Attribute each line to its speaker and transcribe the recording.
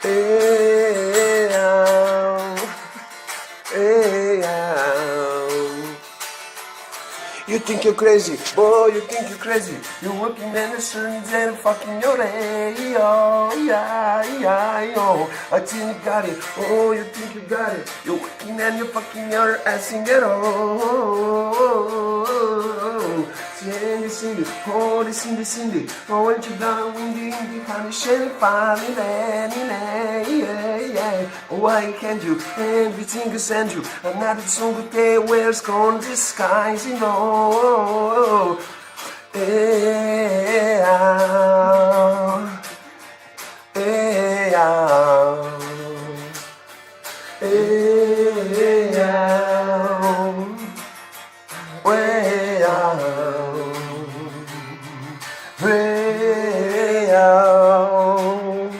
Speaker 1: Hey, hey, You think you're crazy, boy, you think you're crazy. You're working in the streets and fucking your day, oh, yeah, yo. I think you got it, oh, you think you got it. You're working and you're fucking your ass in it, oh. Cindy, Cindy, holy Cindy, Cindy. Oh, when you down, windy, honey, shelly, funny, yeah. Why can't you? Everything you send you. Another song with the where's gone disguising, oh. Hey, hey, hey, way out, way out, way out.